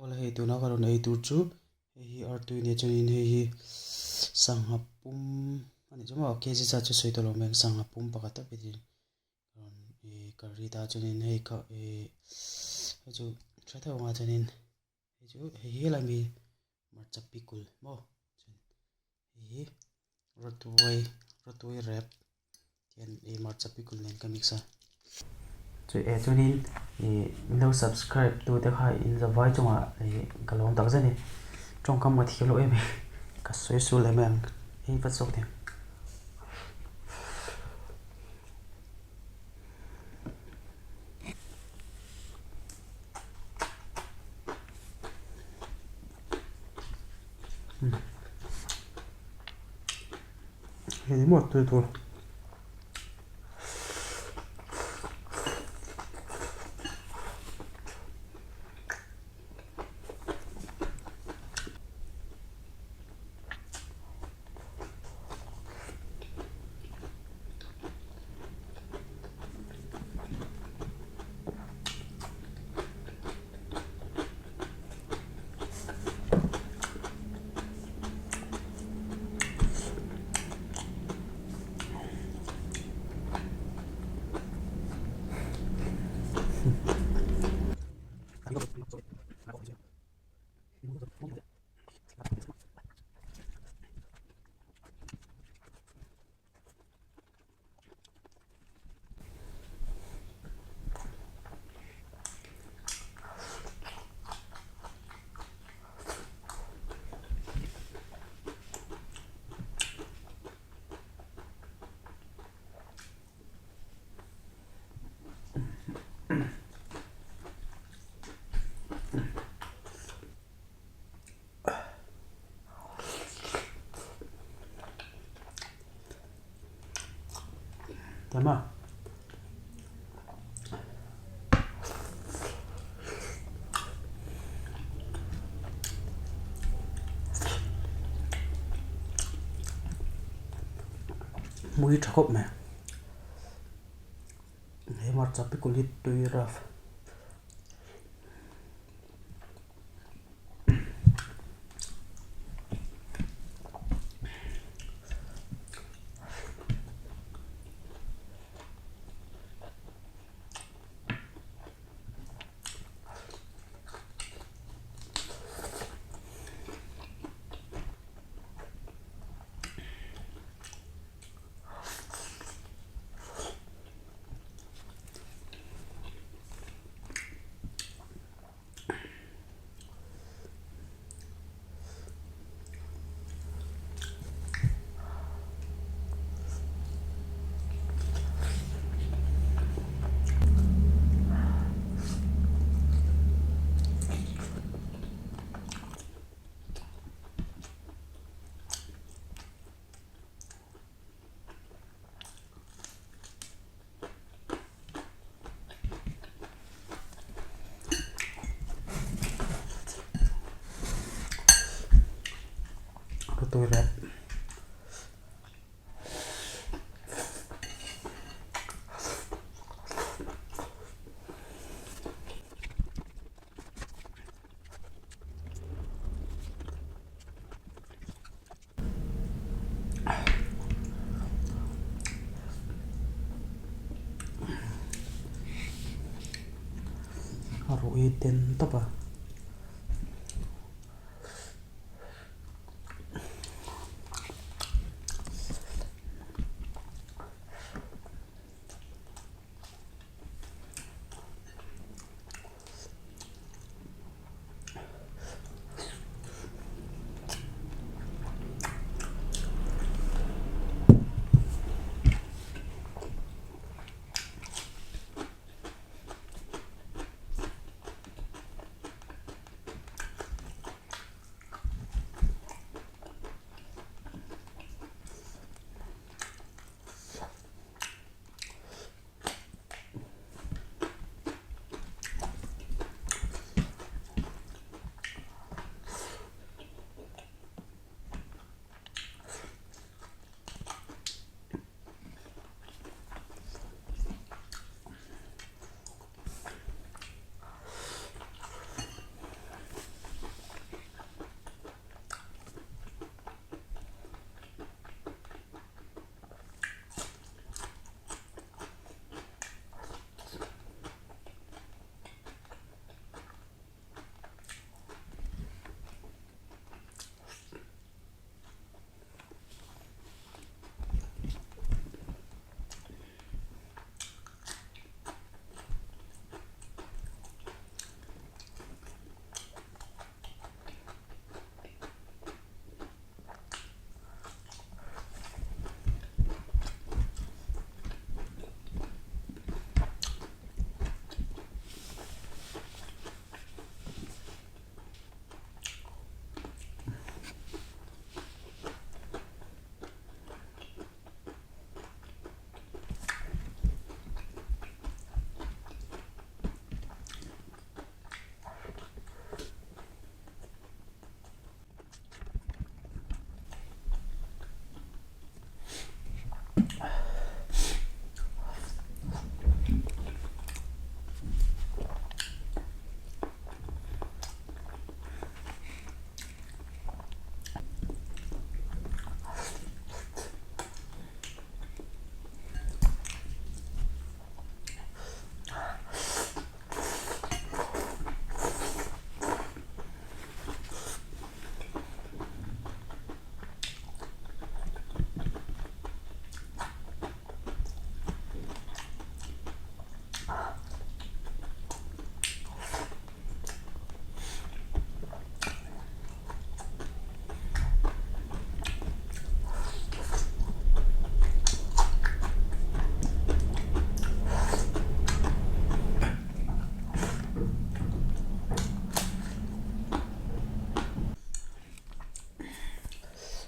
Ola hei tuna karon ei tur chu hei R2 ne chunin hei sangha pum ani chuma kesi cha chu soitolo meng sangha pum pakata pedin karon curry ta chunin hei ka hei chu thata nga chunin hei chu hei helami marcha pikul mo hei rotwai wrap tian marcha pikul nen ka mixa chu chunin no subscribe to the high in the vai chunga kalong tak zani trong kam ma thilo em ka soi su le mang ei va sok te hei mo tu tama mui thakop me hei marcha pikul hit tui raf rotwai wrap aro ten topa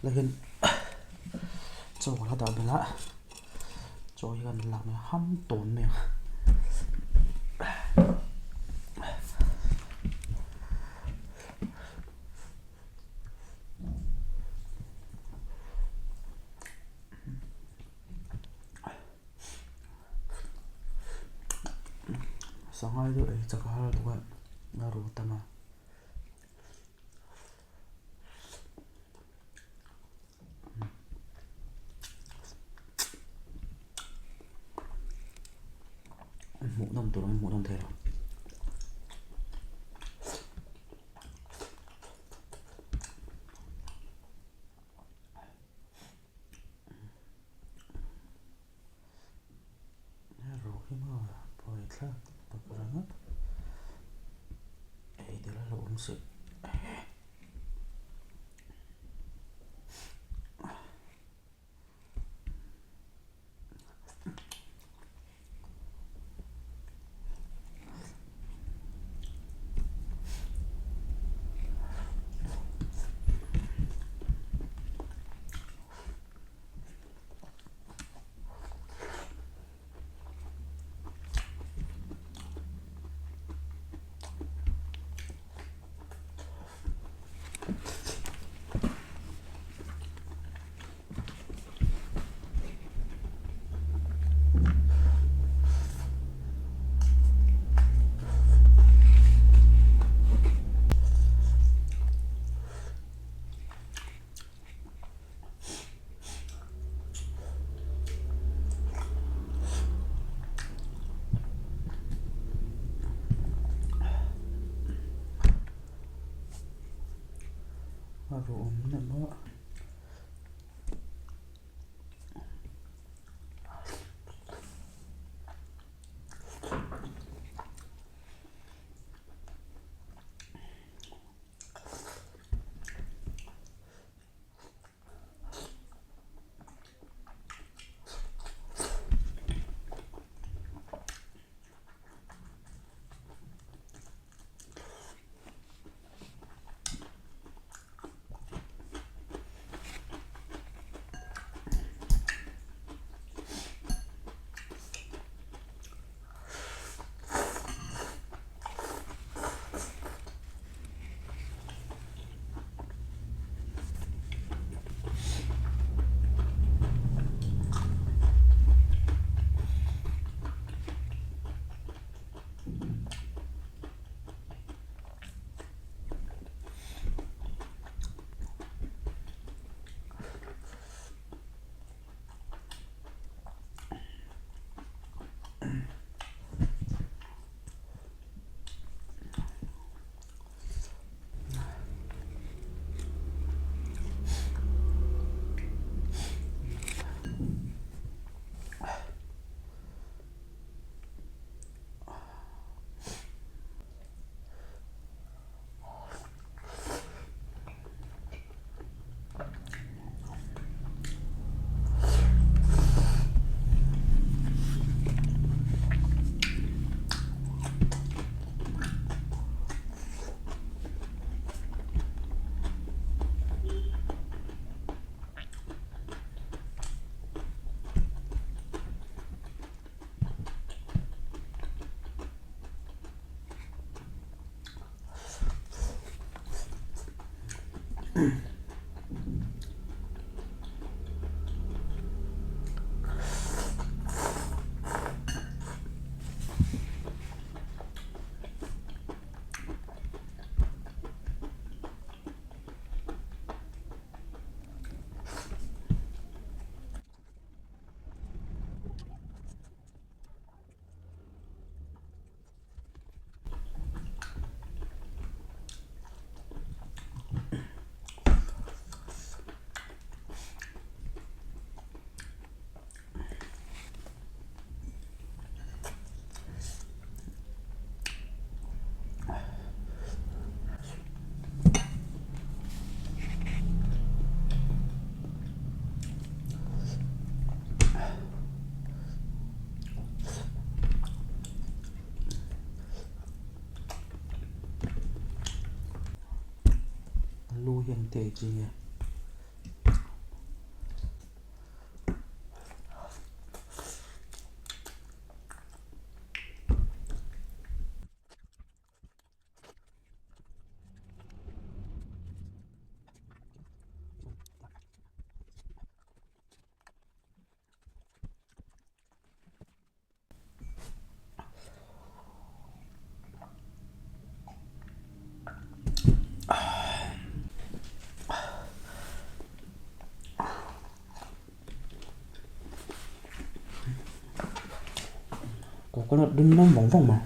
lakin cho la da bela cho hi kan la me ham ton me sangai do ei chakar do na ru tama mu nam thế nào ru hi ma poi thla pakuranga ei de la lo se ru na ma lu hiền tệ gì có nó đun nó vòng vòng mà